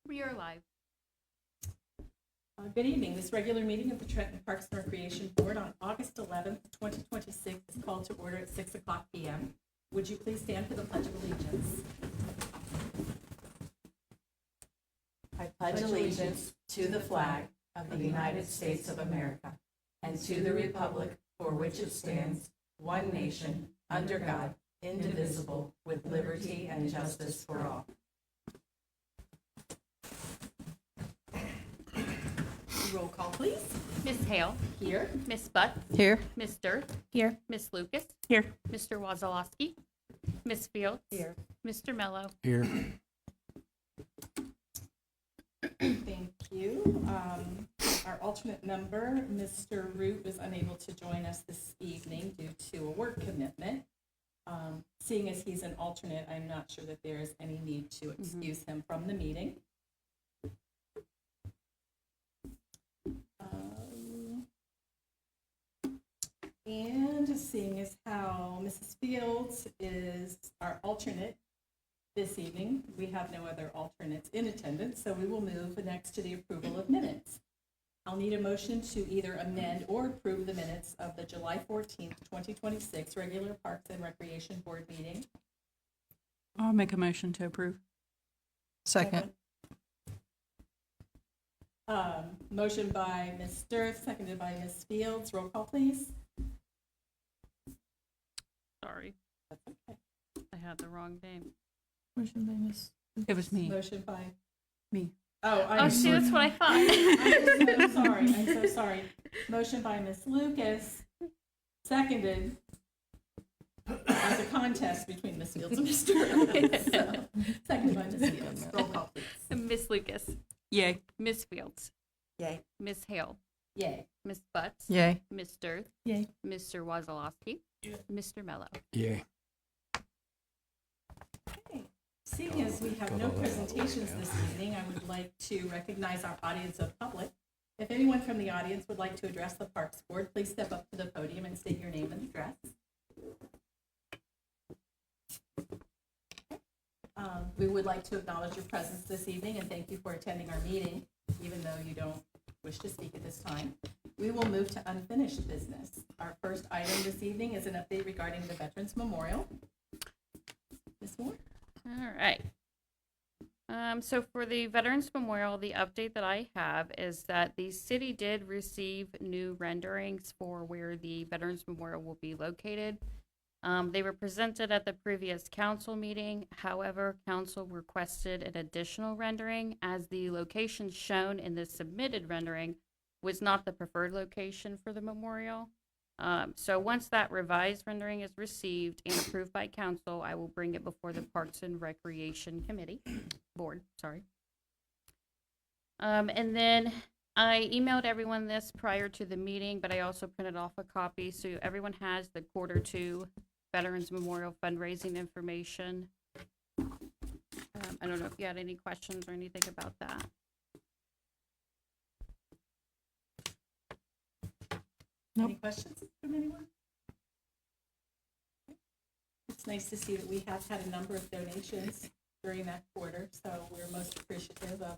We are live. Good evening. This regular meeting of the Trenton Parks and Recreation Board on August 11th, 2026 is called to order at 6 o'clock p.m. Would you please stand for the Pledge of Allegiance? I pledge allegiance to the flag of the United States of America and to the republic for which it stands, one nation, under God, indivisible, with liberty and justice for all. Roll call, please. Miss Hale. Here. Miss Butt. Here. Miss Dirk. Here. Miss Lucas. Here. Mr. Wazalowski. Miss Fields. Here. Mr. Mello. Here. Thank you. Our alternate member, Mr. Root, was unable to join us this evening due to a work commitment. Seeing as he's an alternate, I'm not sure that there is any need to excuse him from the meeting. And seeing as how Mrs. Fields is our alternate this evening, we have no other alternates in attendance, so we will move next to the approval of minutes. I'll need a motion to either amend or approve the minutes of the July 14th, 2026 regular Parks and Recreation Board meeting. I'll make a motion to approve. Second. Motion by Ms. Sturth, seconded by Ms. Fields. Roll call, please. Sorry, That's okay. I had the wrong name. Motion by Ms. It was me. Motion by Me. Oh, Oh, see, that's what I thought. I'm so sorry. I'm so sorry. Motion by Ms. Lucas, seconded. There's a contest between Ms. Fields and Mr. Lucas. So, seconded by Ms. Fields. Roll call, please. Miss Lucas. Yay. Miss Fields. Yay. Miss Hale. Yay. Miss Butts. Yay. Miss Dirk. Yay. Mr. Wazalowski. Mr. Mello. Yay. Okay. Seeing as we have no presentations this evening, I would like to recognize our audience of public. If anyone from the audience would like to address the Parks Board, please step up to the podium and state your name and address. We would like to acknowledge your presence this evening and thank you for attending our meeting, even though you don't wish to speak at this time. We will move to unfinished business. Our first item this evening is an update regarding the Veterans Memorial. Ms. Moore? All right. So for the Veterans Memorial, the update that I have is that the city did receive new renderings for where the Veterans Memorial will be located. They were presented at the previous council meeting. However, council requested an additional rendering as the location shown in the submitted rendering was not the preferred location for the memorial. So once that revised rendering is received and approved by council, I will bring it before the Parks and Recreation Board. And then I emailed everyone this prior to the meeting, but I also printed off a copy so everyone has the Q2 Veterans Memorial fundraising information. I don't know if you had any questions or anything about that. Any questions from anyone? It's nice to see that we have had a number of donations during that quarter, so we're most appreciative of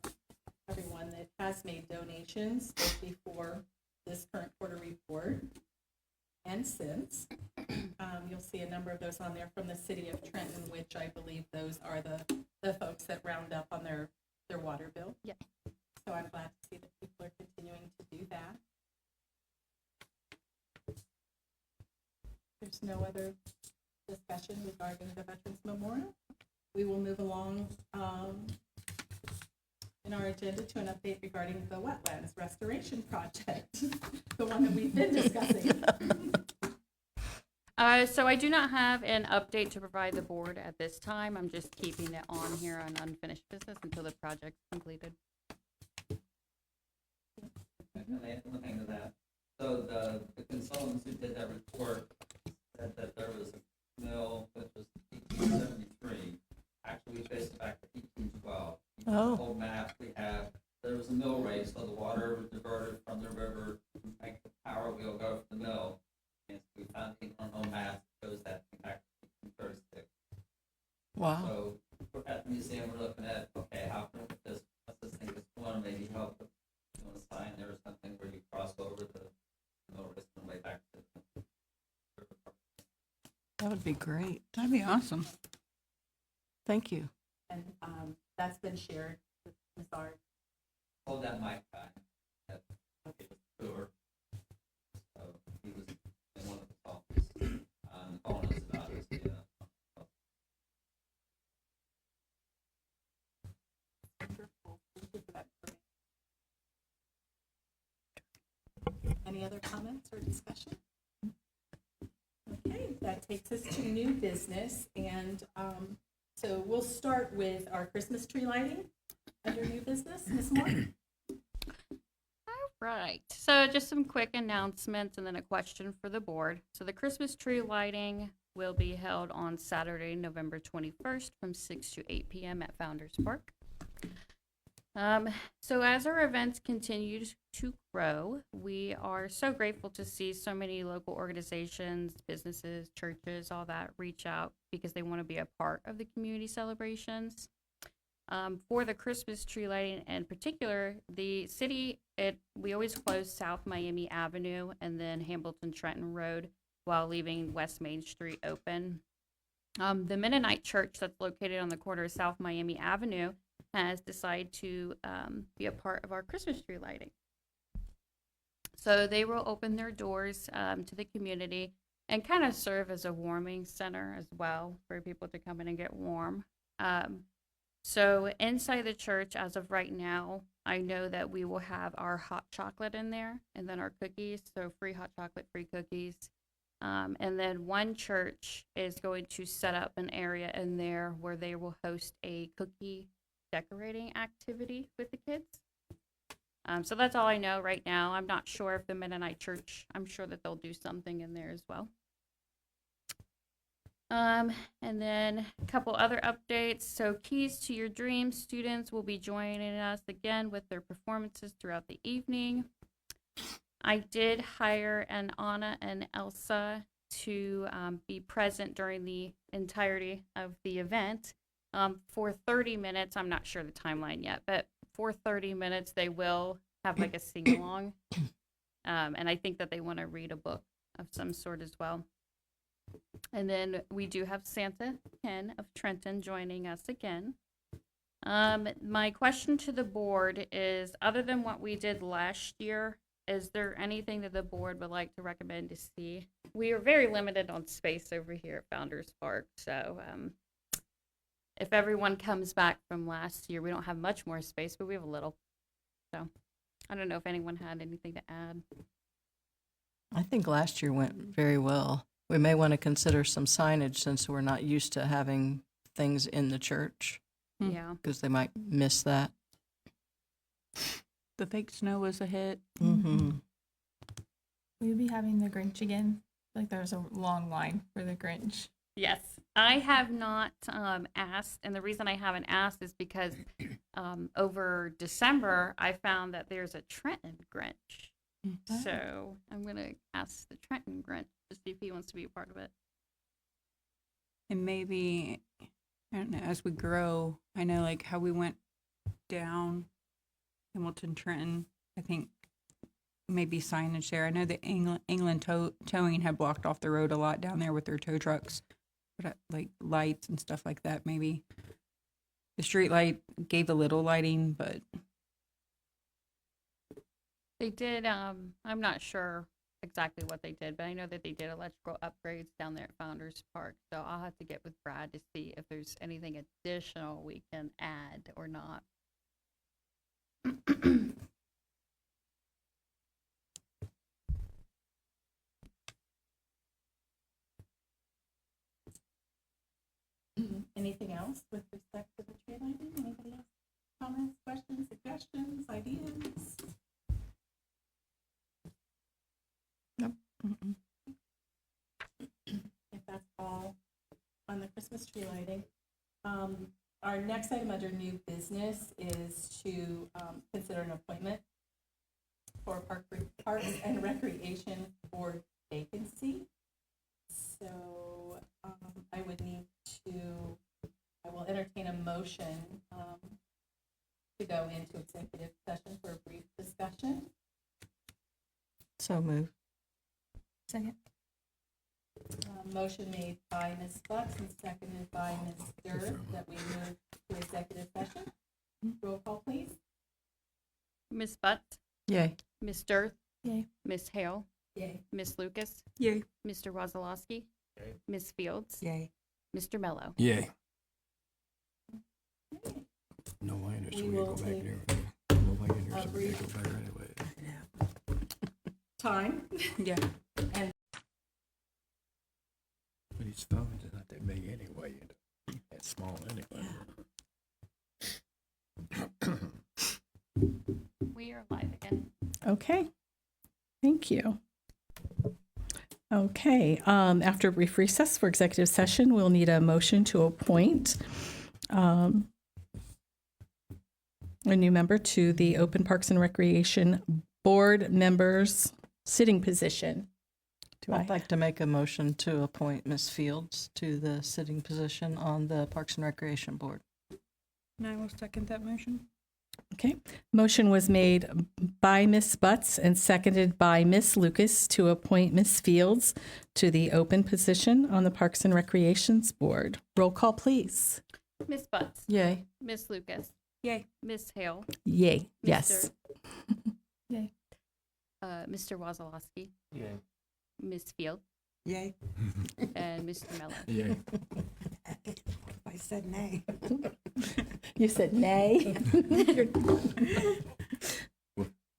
everyone that has made donations both before this current quarter report and since. You'll see a number of those on there from the city of Trenton, which I believe those are the folks that round up on their water bill. Yeah. So I'm glad to see that people are continuing to do that. There's no other discussion regarding the Veterans Memorial. We will move along in our agenda to an update regarding the wetlands restoration project, the one that we've been discussing. So I do not have an update to provide the board at this time. I'm just keeping it on here on unfinished business until the project's completed. Can I add one thing to that? So the consultants who did that report said that there was a mill which was 1873. Actually, we traced it back to 1812. Oh. The whole map we have, there was a mill race, so the water was diverted from the river to make the power wheel go from the mill. And so we found the internal map that shows that back to 1836. Wow. So at the museum, we're looking at, okay, how can we put this, what's the That would be great. That'd be awesome. Thank you. And that's been shared with Ms. Ard. Hold that mic back. That it was poor. So he was in one of the offices, calling us about his, Wonderful. Thank you for that information. Any other comments or discussion? Okay, that takes us to new business, and so we'll start with our Christmas tree lighting under new business. Ms. Moore? Right. So just some quick announcements and then a question for the board. So the Christmas tree lighting will be held on Saturday, November 21st from 6 to 8 p.m. at Founders Park. So as our events continue to grow, we are so grateful to see so many local organizations, businesses, churches, all that reach out because they want to be a part of the community celebrations. For the Christmas tree lighting in particular, the city, we always close South Miami Avenue and then Hamilton Trenton Road while leaving West Main Street open. The Mennonite Church that's located on the corner of South Miami Avenue has decided to be a part of our Christmas tree lighting. So they will open their doors to the community and kind of serve as a warming center as well for people to come in and get warm. So inside the church, as of right now, I know that we will have our hot chocolate in there and then our cookies, so free hot chocolate, free cookies. And then one church is going to set up an area in there where they will host a cookie decorating activity with the kids. So that's all I know right now. I'm not sure if the Mennonite Church, I'm sure that they'll do something in there as well. And then a couple other updates. So Keys to Your Dreams students will be joining us again with their performances throughout the evening. I did hire an Anna and Elsa to be present during the entirety of the event. For 30 minutes, I'm not sure the timeline yet, but for 30 minutes, they will have like a sing-along. And I think that they want to read a book of some sort as well. And then we do have Santa Ken of Trenton joining us again. My question to the board is, other than what we did last year, is there anything that the board would like to recommend to see? We are very limited on space over here at Founders Park, so if everyone comes back from last year, we don't have much more space, but we have a little. So I don't know if anyone had anything to add. I think last year went very well. We may want to consider some signage since we're not used to having things in the church, Yeah. because they might miss that. The fake snow was a hit. Mm-hmm. Will you be having the Grinch again? Like there's a long line for the Grinch. Yes, I have not asked, and the reason I haven't asked is because over December I found that there's a Trenton Grinch. So I'm gonna ask the Trenton Grinch to see if he wants to be a part of it. And maybe, I don't know, as we grow, I know like how we went down Hamilton Trenton, I think maybe signage there. I know that England Towing had blocked off the road a lot down there with their tow trucks, but like lights and stuff like that. Maybe the street light gave a little lighting, but They did, I'm not sure exactly what they did, but I know that they did electrical upgrades down there at Founders Park. So I'll have to get with Brad to see if there's anything additional we can add or not. Anything else with respect to the tree lighting? Anybody else? Comments, questions, suggestions, ideas? Mm-mm. If that's all on the Christmas tree lighting. Our next item under new business is to consider an appointment for Parks and Recreation Board vacancy. So I will entertain a motion to go into executive session for a brief discussion. So moved. Second. Motion made by Ms. Butts and seconded by Ms. Durr that we move to executive session. Roll call, please. Ms. Butts, Yay. Ms. Dirth, Yay. Ms. Hale, Yay. Ms. Lucas, Yay. Mr. Wazalowski, Ms. Fields, Yay. Mr. Mello. Yay. No minus, We so we will go back take there. No minus, a so we brief- go back anyway. Time. Yeah. But his phones are not that big anyway. That's small anyway. We are live again. Okay, thank you. Okay, after a brief recess for executive session, we'll need a motion to appoint a new member to the Open Parks and Recreation Board members sitting position. Do I'd I? like to make a motion to appoint Ms. Fields to the sitting position on the Parks and Recreation Board. And I will second that motion. Okay, motion was made by Ms. Butts and seconded by Ms. Lucas to appoint Ms. Fields to the open position on the Parks and Recreations Board. Roll call, please. Ms. Butts, Yay. Ms. Lucas, Yay. Ms. Hale, Yay, Ms. yes. Dirk, Yay. Mr. Wazalowski, Yeah. Ms. Field, Yay. and Mr. Mello. Yeah. I said nay. You said nay.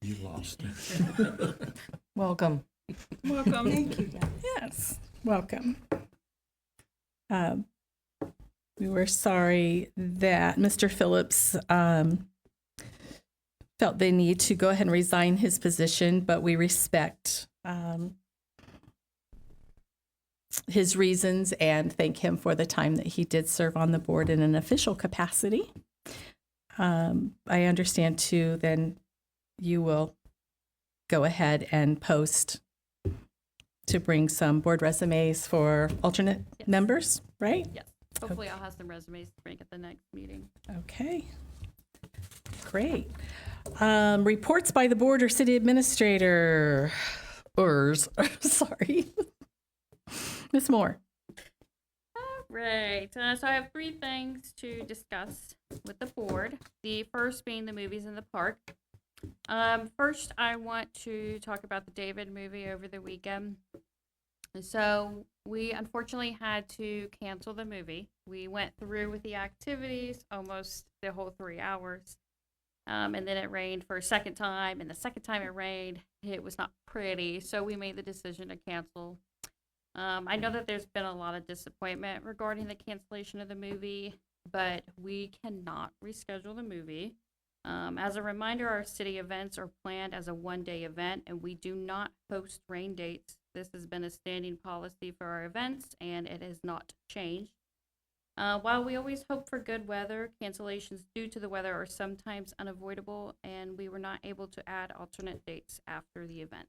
You lost. Welcome. Welcome. Thank you. Yes, welcome. We were sorry that Mr. Phillips felt the need to go ahead and resign his position, but we respect his reasons and thank him for the time that he did serve on the board in an official capacity. I understand too, then you will go ahead and post to bring some board resumes for alternate Yes. members, right? Yes. Hopefully I'll have some resumes to bring at the next meeting. Okay. Great. Reports by the board or city administrator. Sorry. Ms. Moore. Right. So I have 3 things to discuss with the board. The first being the movies in the park. First, I want to talk about the David movie over the weekend. So we unfortunately had to cancel the movie. We went through with the activities almost the whole 3 hours. And then it rained for a second time. And the second time it rained, it was not pretty. So we made the decision to cancel. I know that there's been a lot of disappointment regarding the cancellation of the movie, but we cannot reschedule the movie. As a reminder, our city events are planned as a one-day event, and we do not post rain dates. This has been a standing policy for our events, and it has not changed. While we always hope for good weather, cancellations due to the weather are sometimes unavoidable, and we were not able to add alternate dates after the event.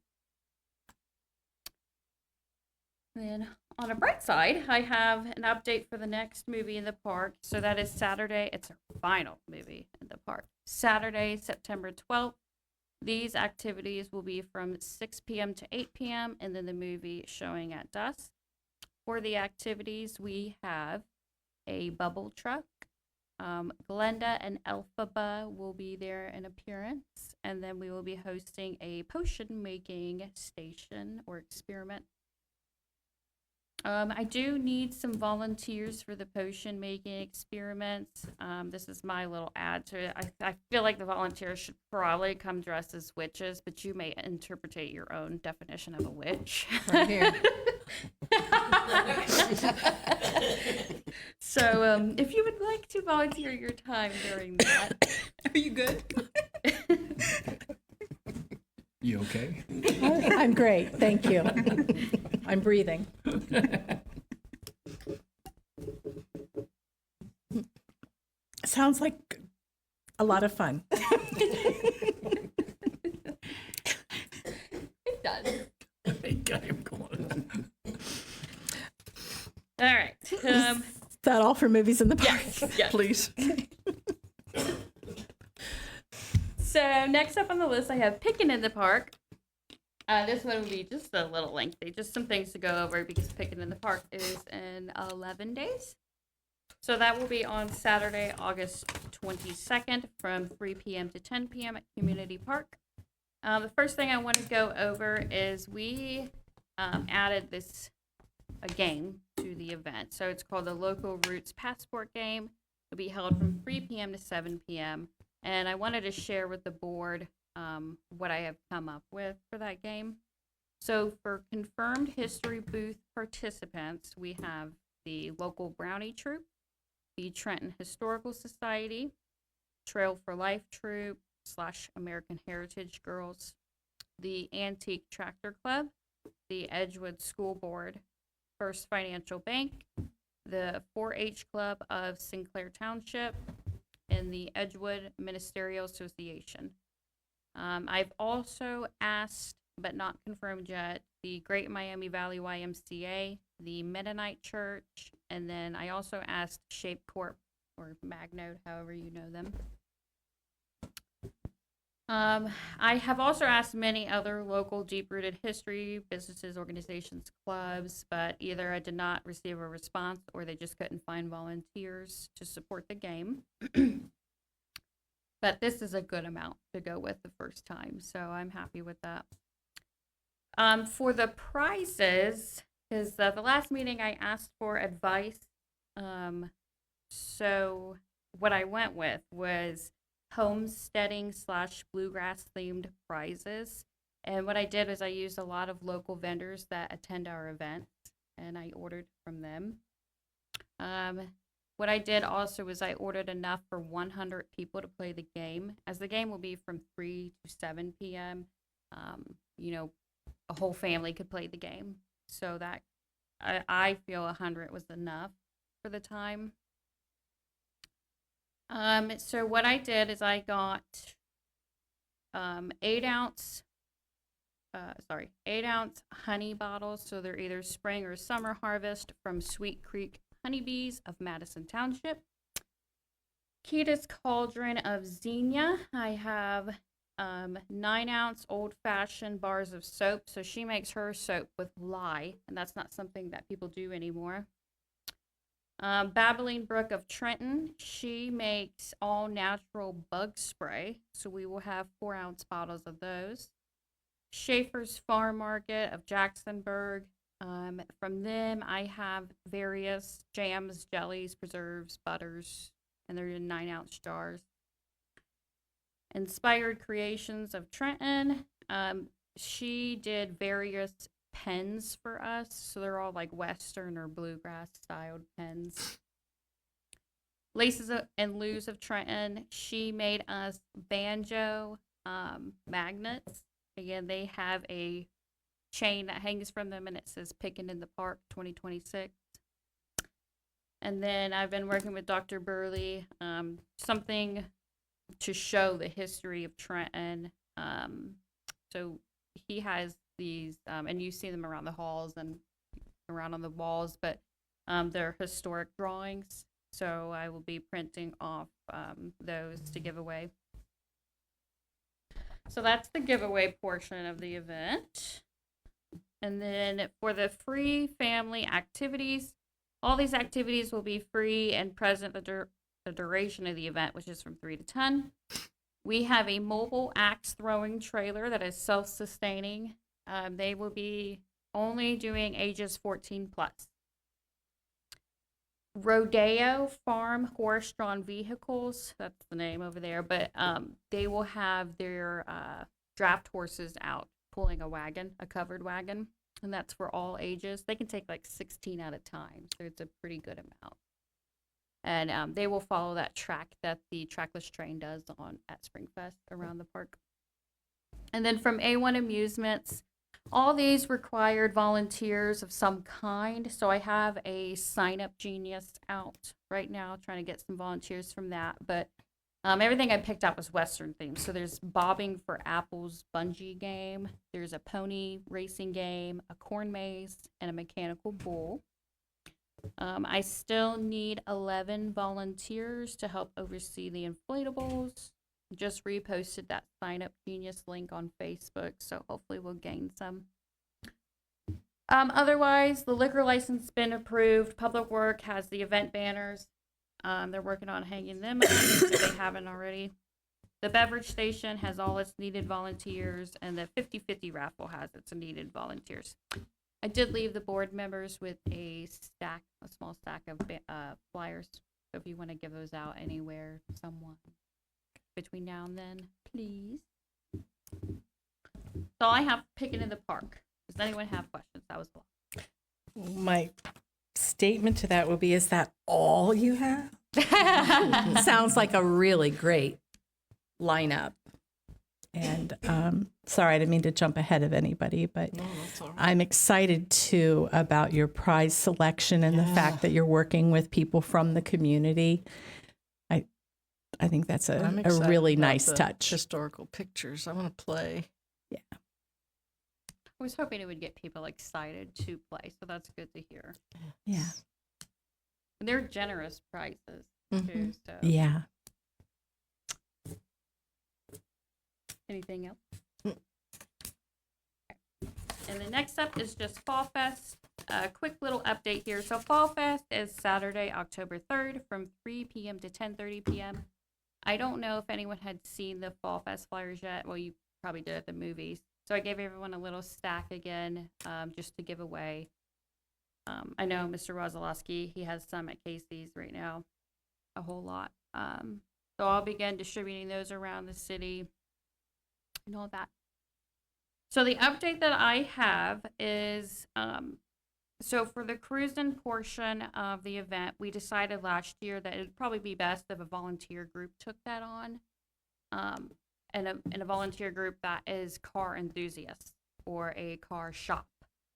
Then on a bright side, I have an update for the next movie in the park. So that is Saturday. It's our final movie in the park. Saturday, September 12th. These activities will be from 6 p.m. to 8 p.m. and then the movie showing at dusk. For the activities, we have a bubble truck. Glenda and Elphaba will be there in appearance. And then we will be hosting a potion making station or experiment. I do need some volunteers for the potion making experiments. This is my little ad to it. I feel like the volunteers should probably come dressed as witches, but you may interpret your own definition of a witch. Right here. So if you would like to volunteer your time during that. Are you good? You okay? I'm great. Thank you. I'm breathing. Sounds like a lot of fun. It does. They got him going. All right. Is that all for movies in the park? Yes. Please. So next up on the list, I have Pickin' in the Park. This one will be just a little lengthy, just some things to go over because Picking in the Park is in 11 days. So that will be on Saturday, August 22nd from 3 p.m. to 10 p.m. at Community Park. The first thing I want to go over is we added a game to the event. So it's called the Local Roots Passport Game. It'll be held from 3 p.m. to 7 p.m. And I wanted to share with the board what I have come up with for that game. So for confirmed history booth participants, we have the local Brownie Troop, the Trenton Historical Society, Trail for Life Troop / American Heritage Girls, the Antique Tractor Club, the Edgewood School Board, First Financial Bank, the 4-H Club of Sinclair Township, and the Edgewood Ministerial Association. I've also asked, but not confirmed yet, the Great Miami Valley YMCA, the Mennonite Church, and then I also asked Shape Corp, or Magnode, however you know them. I have also asked many other local deep-rooted history businesses, organizations, clubs, but either I did not receive a response or they just couldn't find volunteers to support the game. But this is a good amount to go with the first time, so I'm happy with that. For the prizes, because the last meeting I asked for advice, so what I went with was homesteading / bluegrass themed prizes. And what I did is I used a lot of local vendors that attend our events, and I ordered from them. What I did also was I ordered enough for 100 people to play the game, as the game will be from 3 to 7 p.m. A whole family could play the game. So that I feel 100 was enough for the time. So what I did is I got 8 ounce honey bottles. So they're either spring or summer harvest from Sweet Creek Honeybees of Madison Township. Kita's Cauldron of Xenia. I have 9 ounce old fashioned bars of soap. So she makes her soap with lye, and that's not something that people do anymore. Babbling Brook of Trenton, she makes all natural bug spray, so we will have 4 ounce bottles of those. Schaefer's Farm Market of Jacksonburg, from them I have various jams, jellies, preserves, butters, and they're in 9 ounce jars. Inspired Creations of Trenton, she did various pens for us, so they're all like Western or bluegrass styled pens. Laces and Luz of Trenton, she made us banjo magnets. Again, they have a chain that hangs from them and it says Picking in the Park 2026. And then I've been working with Dr. Burley, something to show the history of Trenton. So he has these, and you see them around the halls and around on the walls, but they're historic drawings. So I will be printing off those to give away. So that's the giveaway portion of the event. And then for the free family activities, all these activities will be free and present the duration of the event, which is from 3 to 10. We have a mobile axe throwing trailer that is self-sustaining. They will be only doing ages 14 plus. Rodeo Farm horse-drawn vehicles, that's the name over there, but they will have their draft horses out pulling a covered wagon, and that's for all ages. They can take like 16 at a time, so it's a pretty good amount. And they will follow that track that the trackless train does at Springfest around the park. And then from A1 Amusements, all these required volunteers of some kind. So I have a Sign Up Genius out right now, trying to get some volunteers from that. But everything I picked up was Western themed. So there's Bobbing for Apples bungee game. There's a pony racing game, a corn maze, and a mechanical bull. I still need 11 volunteers to help oversee the inflatables. just reposted that Sign Up Genius link on Facebook, so hopefully we'll gain some. Otherwise, the liquor license been approved. Public Work has the event banners. They're working on hanging them up if they haven't already. The beverage station has all its needed volunteers, and the 50/50 raffle has its needed volunteers. I did leave the board members with a small stack of flyers. So if you want to give those out anywhere, someone between now and then, please. So I have Picking in the Park. Does anyone have questions? That was a lot. My statement to that would be, is that all you have? Sounds like a really great lineup. And sorry, I didn't mean to jump ahead of anybody, but No, that's all right. I'm excited too about your prize selection and the fact that you're working with people from the community. I think that's I'm a excited really about nice the touch. Historical pictures. I want to play. I was hoping it would get people excited to play, so that's good to hear. Yeah. And they're generous prizes too. Mhm. So Yeah. anything else? And the next up is just Fall Fest. A quick little update here. So Fall Fest is Saturday, October 3rd from 3 p.m. to 10:30 p.m. I don't know if anyone had seen the Fall Fest flyers yet. Well, you probably did at the movies. So I gave everyone a little stack again, just to give away. I know Mr. Rozalowski, he has some at Casey's right now, a whole lot. So I'll begin distributing those around the city and all that. So the update that I have is, so for the cruising portion of the event, we decided last year that it'd probably be best if a volunteer group took that on. And a volunteer group that is car enthusiasts or a car shop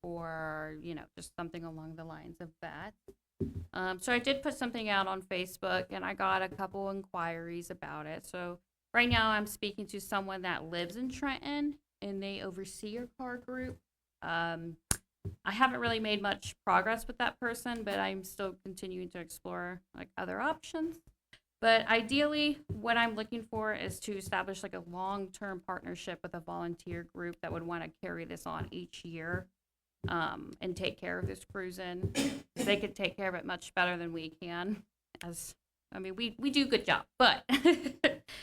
or, just something along the lines of that. So I did put something out on Facebook and I got a couple inquiries about it. So right now I'm speaking to someone that lives in Trenton and they oversee a car group. I haven't really made much progress with that person, but I'm still continuing to explore like other options. But ideally, what I'm looking for is to establish like a long-term partnership with a volunteer group that would want to carry this on each year, and take care of this cruising. They could take care of it much better than we can. We do a good job, but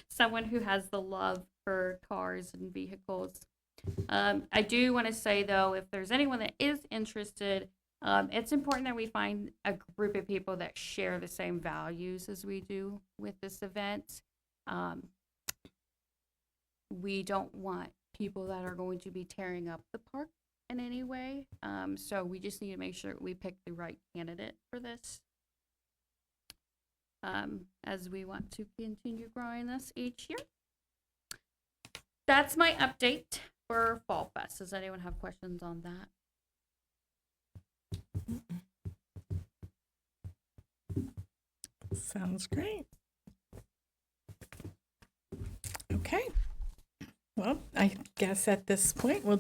someone who has the love for cars and vehicles. I do want to say though, if there's anyone that is interested, it's important that we find a group of people that share the same values as we do with this event. We don't want people that are going to be tearing up the park in any way. So we just need to make sure we pick the right candidate for this. As we want to continue growing this each year. That's my update for Fall Fest. Does anyone have questions on that? Sounds great. Okay. Well, I guess at this point, we'll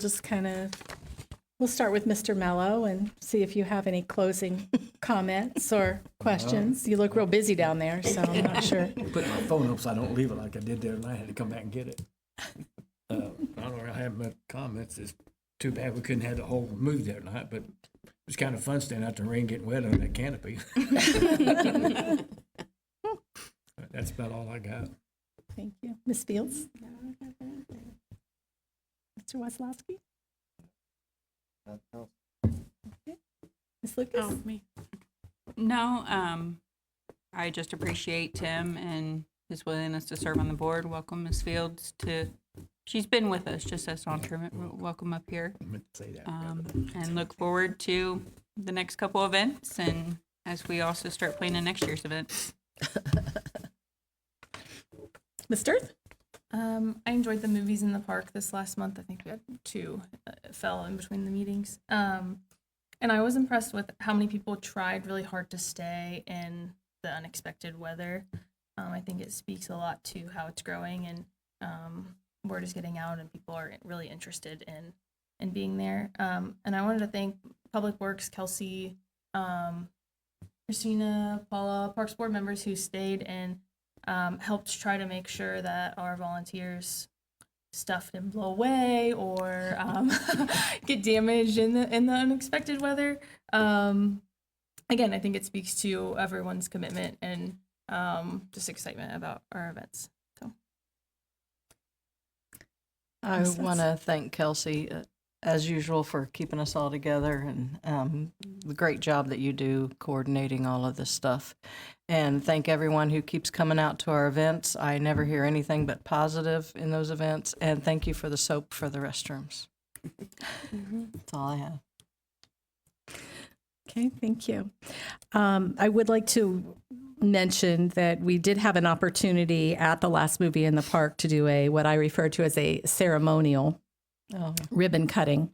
start with Mr. Mello and see if you have any closing comments or questions. You look real busy down there, so I'm not sure. Put my phone up so I don't leave it like I did there, and I had to come back and get it. I don't really have much comments. It's too bad we couldn't have the whole movie that night, but it was kind of fun standing out in the rain getting wet on that canopy. That's about all I got. Thank you. Ms. Fields? Mr. Weslowski? Okay. Ms. Lucas? me. No, I just appreciate Tim and his willingness to serve on the board. Welcome Ms. Fields she's been with us just as an alternate. Welcome up here. I meant to say that. And look forward to the next couple events and as we also start planning next year's events. Ms. Sturth? I enjoyed the movies in the park this last month. I think we had two. It fell in between the meetings. And I was impressed with how many people tried really hard to stay in the unexpected weather. I think it speaks a lot to how it's growing and word is getting out and people are really interested in being there. And I wanted to thank Public Works, Kelsey, Christina, Paula, Parks Board members who stayed and helped try to make sure that our volunteers stuff didn't blow away or get damaged in the unexpected weather. Again, I think it speaks to everyone's commitment and just excitement about our events. So I Makes want to thank Kelsey, as usual, for keeping us all together and the great job that you do coordinating all of this stuff. And thank everyone who keeps coming out to our events. I never hear anything but positive in those events. And thank you for the soap for the restrooms. That's all I have. Okay, thank you. I would like to mention that we did have an opportunity at the last movie in the park to do what I refer to as a ceremonial ribbon cutting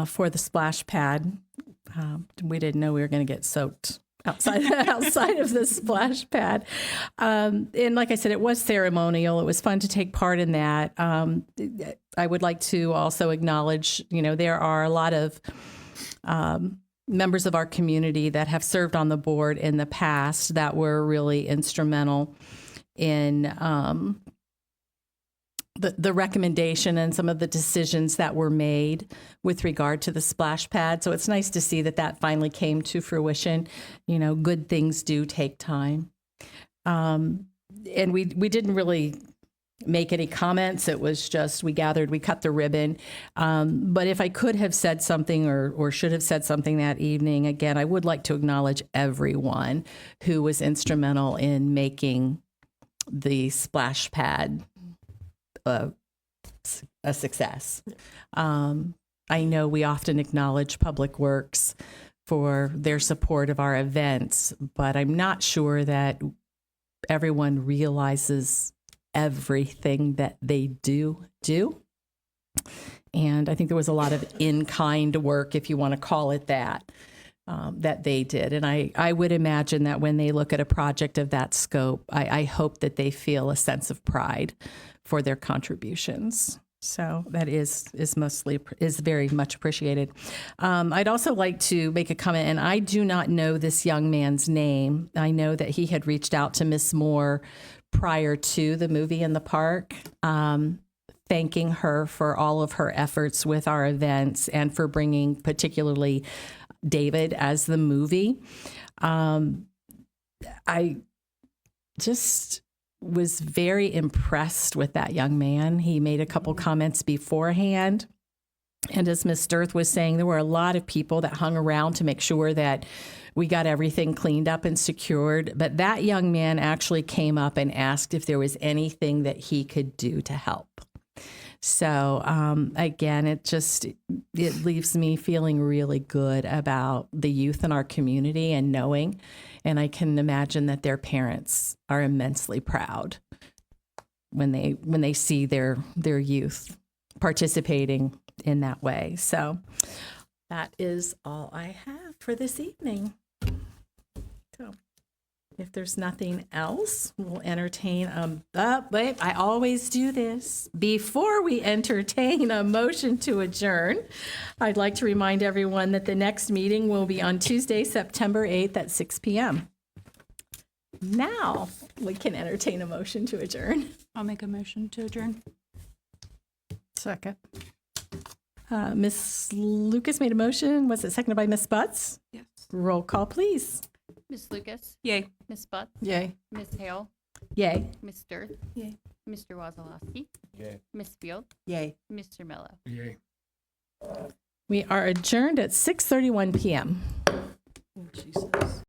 for the splash pad. We didn't know we were going to get soaked outside of the splash pad. And like I said, it was ceremonial. It was fun to take part in that. I would like to also acknowledge, there are a lot of members of our community that have served on the board in the past that were really instrumental in the recommendation and some of the decisions that were made with regard to the splash pad. So it's nice to see that finally came to fruition. Good things do take time. And we didn't really make any comments. It was just, we gathered, we cut the ribbon. But if I could have said something or should have said something that evening, again, I would like to acknowledge everyone who was instrumental in making the splash pad a success. I know we often acknowledge Public Works for their support of our events, but I'm not sure that everyone realizes everything that they do. And I think there was a lot of in-kind work, if you want to call it that, that they did. And I would imagine that when they look at a project of that scope, I hope that they feel a sense of pride for their contributions. So that is very much appreciated. I'd also like to make a comment, and I do not know this young man's name. I know that he had reached out to Miss Moore prior to the movie in the park, thanking her for all of her efforts with our events and for bringing particularly David as the movie. I just was very impressed with that young man. He made a couple comments beforehand. And as Ms. Sturth was saying, there were a lot of people that hung around to make sure that we got everything cleaned up and secured. But that young man actually came up and asked if there was anything that he could do to help. So again, it leaves me feeling really good about the youth in our community and knowing, and I can imagine that their parents are immensely proud when they see their youth participating in that way. So that is all I have for this evening. So if there's nothing else, we'll entertain wait, I always do this. Before we entertain a motion to adjourn, I'd like to remind everyone that the next meeting will be on Tuesday, September 8th at 6 p.m. Now we can entertain a motion to adjourn. I'll make a motion to adjourn. Second. Ms. Lucas made a motion. Was it seconded by Ms. Butts? Yes. Roll call, please. Ms. Lucas, Yay. Ms. Butts, Yay. Ms. Hale, Yay. Ms. Sturth, Yay. Mr. Wazalowski, Yay. Ms. Field, Yay. Mr. Mello. Yay. We are adjourned at 6:31 p.m.